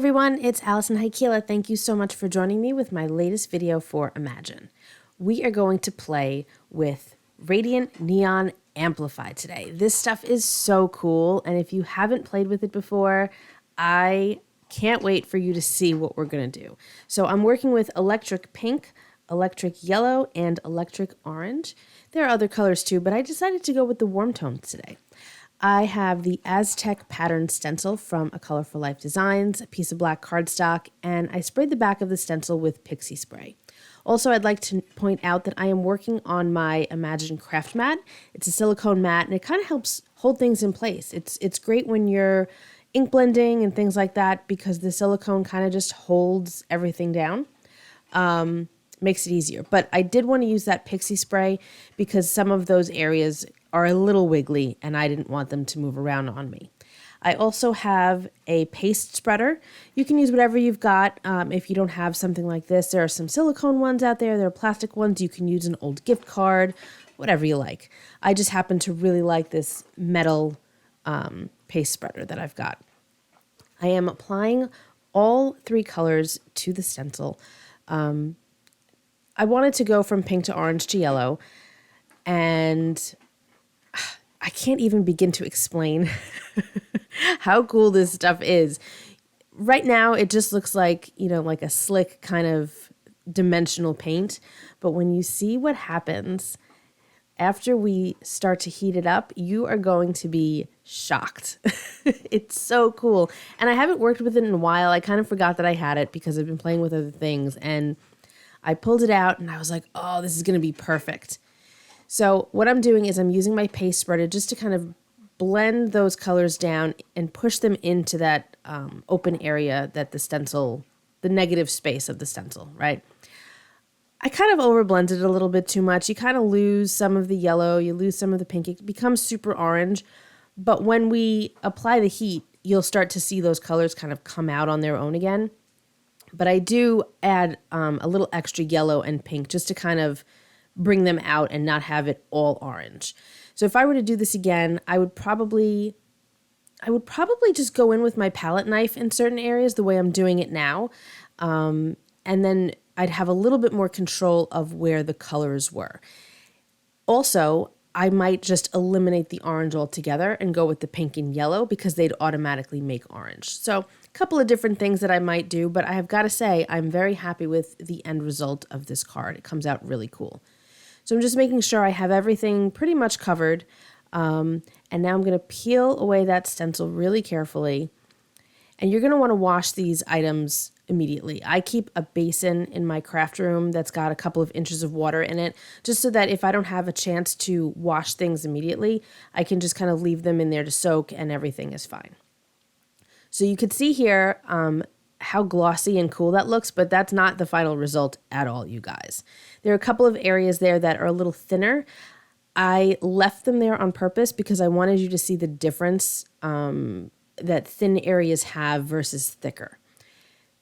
everyone, it's Alison Heikkila. Thank you so much for joining me with my latest video for Imagine. We are going to play with Radiant Neon Amplify today. This stuff is so cool, and if you haven't played with it before, I can't wait for you to see what we're going to do. So I'm working with electric pink, electric yellow, and electric orange. There are other colors too, but I decided to go with the warm tones today. I have the Aztec pattern stencil from A Color for Life Designs, a piece of black cardstock, and I sprayed the back of the stencil with Pixie spray. Also, I'd like to point out that I am working on my Imagine craft mat. It's a silicone mat, and it kind of helps hold things in place. It's great when you're ink blending and things like that because the silicone kind of just holds everything down. Makes it easier. But I did want to use that Pixie spray because some of those areas are a little wiggly and I didn't want them to move around on me. I also have a paste spreader. You can use whatever you've got. If you don't have something like this, there are some silicone ones out there. There are plastic ones. You can use an old gift card, whatever you like. I just happen to really like this metal paste spreader that I've got. I am applying all three colors to the stencil. I wanted to go from pink to orange to yellow, and I can't even begin to explain how cool this stuff is. Right now, it just looks like, like a slick kind of dimensional paint, but when you see what happens after we start to heat it up, you are going to be shocked. It's so cool. And I haven't worked with it in a while. I kind of forgot that I had it because I've been playing with other things, and I pulled it out and I was like, oh, this is going to be perfect. So what I'm doing is I'm using my paste spreader just to kind of blend those colors down and push them into that open area that the stencil, the negative space of the stencil, right? I kind of overblended it a little bit too much. You kind of lose some of the yellow, you lose some of the pink. It becomes super orange. But when we apply the heat, you'll start to see those colors kind of come out on their own again. But I do add a little extra yellow and pink just to kind of bring them out and not have it all orange. So if I were to do this again, I would probably just go in with my palette knife in certain areas the way I'm doing it now. And then I'd have a little bit more control of where the colors were. Also, I might just eliminate the orange altogether and go with the pink and yellow because they'd automatically make orange. So a couple of different things that I might do, but I have got to say I'm very happy with the end result of this card. It comes out really cool. So I'm just making sure I have everything pretty much covered. And now I'm going to peel away that stencil really carefully. And you're going to want to wash these items immediately. I keep a basin in my craft room that's got a couple of inches of water in it, just so that if I don't have a chance to wash things immediately, I can just kind of leave them in there to soak and everything is fine. So you could see here how glossy and cool that looks, but that's not the final result at all, you guys. There are a couple of areas there that are a little thinner. I left them there on purpose because I wanted you to see the difference that thin areas have versus thicker.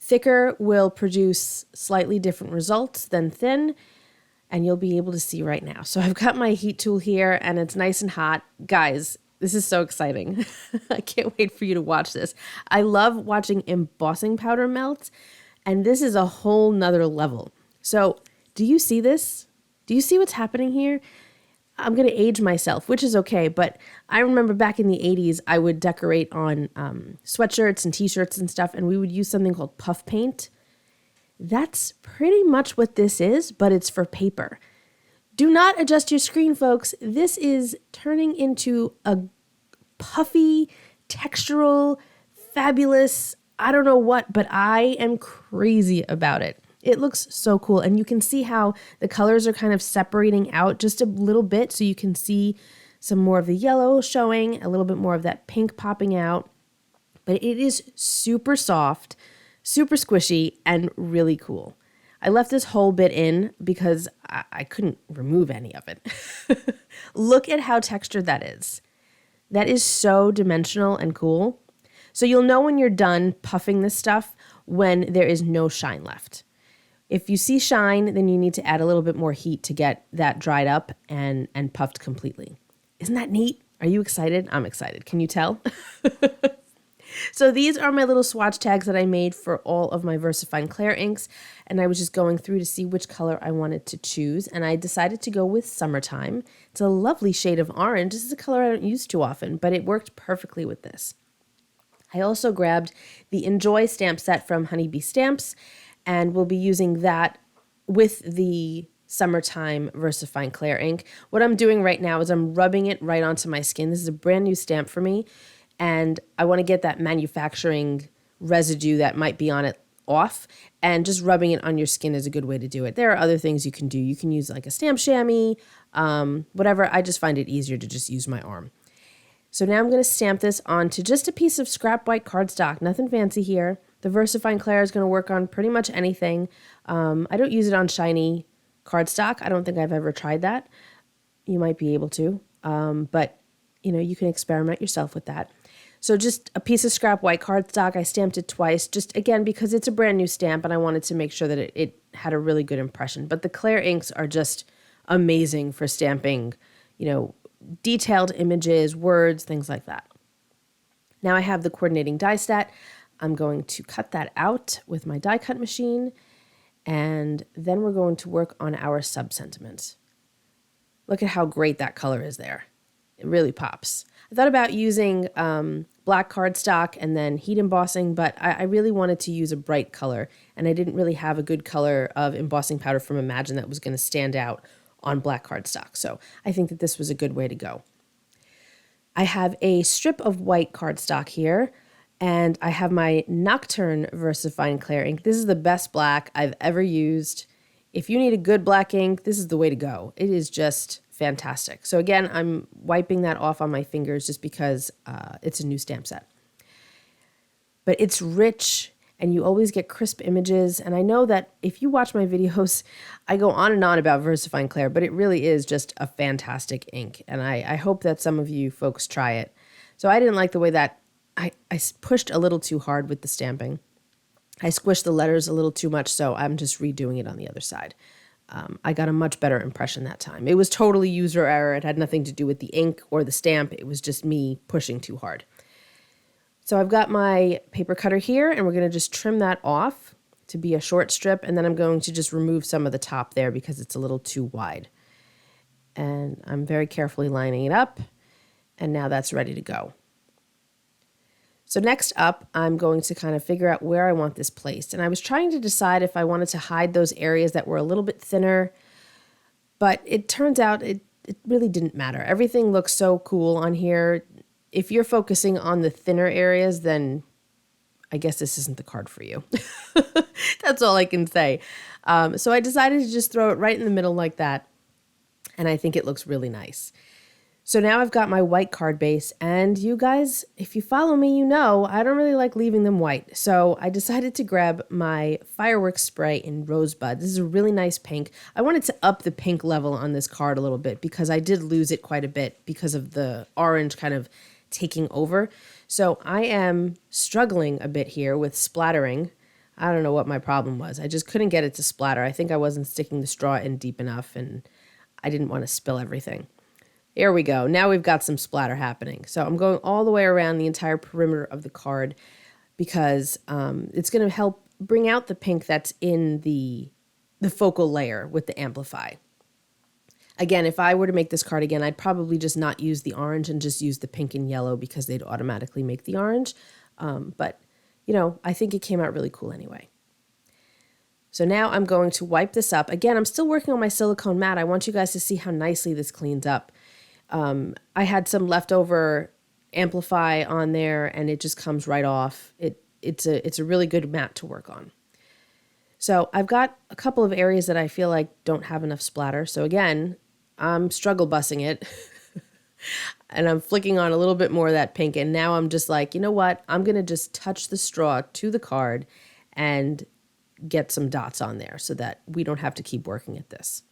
Thicker will produce slightly different results than thin, and you'll be able to see right now. So I've got my heat tool here, and it's nice and hot. Guys, this is so exciting. I can't wait for you to watch this. I love watching embossing powder melt, and this is a whole nother level. So do you see this? Do you see what's happening here? I'm going to age myself, which is okay, but I remember back in the 80s, I would decorate on sweatshirts and t-shirts and stuff, and we would use something called puff paint. That's pretty much what this is, but it's for paper. Do not adjust your screen, folks. This is turning into a puffy, textural, fabulous, I don't know what, but I am crazy about it. It looks so cool, and you can see how the colors are kind of separating out just a little bit, so you can see some more of the yellow showing, a little bit more of that pink popping out. But it is super soft, super squishy, and really cool. I left this whole bit in because I couldn't remove any of it. Look at how textured that is. That is so dimensional and cool. So you'll know when you're done puffing this stuff when there is no shine left. If you see shine, then you need to add a little bit more heat to get that dried up and puffed completely. Isn't that neat? Are you excited? I'm excited. Can you tell? So these are my little swatch tags that I made for all of my VersaFine Clair inks, and I was just going through to see which color I wanted to choose, and I decided to go with Summertime. It's a lovely shade of orange. This is a color I don't use too often, but it worked perfectly with this. I also grabbed the Enjoy stamp set from Honeybee Stamps, and we'll be using that with the Summertime VersaFine Clair ink. What I'm doing right now is I'm rubbing it right onto my skin. This is a brand new stamp for me, and I want to get that manufacturing residue that might be on it off, and just rubbing it on your skin is a good way to do it. There are other things you can do. You can use like a stamp chamois, whatever. I just find it easier to just use my arm. So now I'm going to stamp this onto just a piece of scrap white cardstock. Nothing fancy here. The VersaFine Clair is going to work on pretty much anything. I don't use it on shiny cardstock. I don't think I've ever tried that. You might be able to, but you know, you can experiment yourself with that. So just a piece of scrap white cardstock. I stamped it twice, just again, because it's a brand new stamp and I wanted to make sure that it had a really good impression. But the Clair inks are just amazing for stamping, you know, detailed images, words, things like that. Now I have the coordinating die set. I'm going to cut that out with my die cut machine, and then we're going to work on our sub-sentiment. Look at how great that color is there. It really pops. I thought about using black cardstock and then heat embossing, but I really wanted to use a bright color, and I didn't really have a good color of embossing powder from Imagine that was going to stand out on black cardstock. So I think that this was a good way to go. I have a strip of white cardstock here, and I have my Nocturne VersaFine Clair ink. This is the best black I've ever used. If you need a good black ink, this is the way to go. It is just fantastic. So again, I'm wiping that off on my fingers just because it's a new stamp set. But it's rich, and you always get crisp images. And I know that if you watch my videos, I go on and on about VersaFine Clair, but it really is just a fantastic ink. And I hope that some of you folks try it. So I didn't like the way that I pushed a little too hard with the stamping. I squished the letters a little too much, so I'm just redoing it on the other side. I got a much better impression that time. It was totally user error. It had nothing to do with the ink or the stamp. It was just me pushing too hard. So I've got my paper cutter here, and we're going to just trim that off to be a short strip, and then I'm going to just remove some of the top there because it's a little too wide. And I'm very carefully lining it up, and now that's ready to go. So next up, I'm going to kind of figure out where I want this placed. And I was trying to decide if I wanted to hide those areas that were a little bit thinner, but it turns out it really didn't matter. Everything looks so cool on here. If you're focusing on the thinner areas, then I guess this isn't the card for you. That's all I can say. So I decided to just throw it right in the middle like that, and I think it looks really nice. So now I've got my white card base, and you guys, if you follow me, you know I don't really like leaving them white. So I decided to grab my fireworks spray in Rosebud. This is a really nice pink. I wanted to up the pink level on this card a little bit because I did lose it quite a bit because of the orange kind of taking over. So I am struggling a bit here with splattering. I don't know what my problem was. I just couldn't get it to splatter. I think I wasn't sticking the straw in deep enough, and I didn't want to spill everything. Here we go. Now we've got some splatter happening. So I'm going all the way around the entire perimeter of the card because it's going to help bring out the pink that's in the focal layer with the Amplify. Again, if I were to make this card again, I'd probably just not use the orange and just use the pink and yellow because they'd automatically make the orange. But, you know, I think it came out really cool anyway. So now I'm going to wipe this up. Again, I'm still working on my silicone mat. I want you guys to see how nicely this cleans up. I had some leftover Amplify on there, and it just comes right off. It's a really good mat to work on. So I've got a couple of areas that I feel like don't have enough splatter. So again, I'm struggle bussing it, and I'm flicking on a little bit more of that pink. And now I'm just like, you know what? I'm going to just touch the straw to the card and get some dots on there so that we don't have to keep working at this.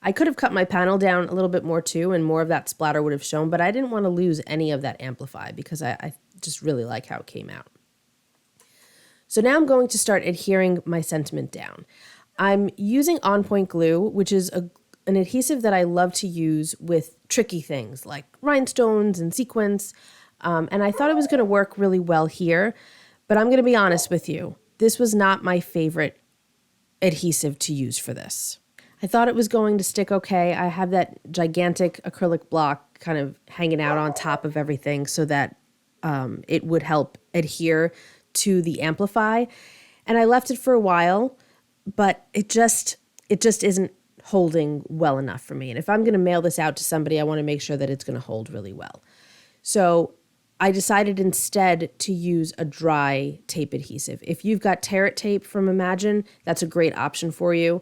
I could have cut my panel down a little bit more too, and more of that splatter would have shown, but I didn't want to lose any of that Amplify because I just really like how it came out. So now I'm going to start adhering my sentiment down. I'm using On Point glue, which is an adhesive that I love to use with tricky things like rhinestones and sequins. And I thought it was going to work really well here, but I'm going to be honest with you. This was not my favorite adhesive to use for this. I thought it was going to stick okay. I have that gigantic acrylic block kind of hanging out on top of everything so that it would help adhere to the Amplify. And I left it for a while, but it just isn't holding well enough for me. And if I'm going to mail this out to somebody, I want to make sure that it's going to hold really well. So I decided instead to use a dry tape adhesive. If you've got Tear It tape from Imagine, that's a great option for you.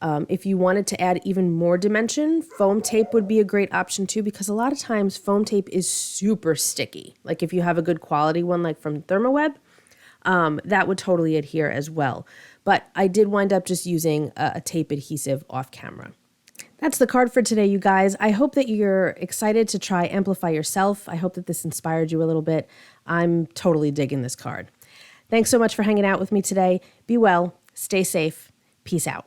If you wanted to add even more dimension, foam tape would be a great option too, because a lot of times foam tape is super sticky. Like if you have a good quality one like from Thermoweb, that would totally adhere as well. But I did wind up just using a tape adhesive off camera. That's the card for today, you guys. I hope that you're excited to try Amplify yourself. I hope that this inspired you a little bit. I'm totally digging this card. Thanks so much for hanging out with me today. Be well, stay safe, peace out.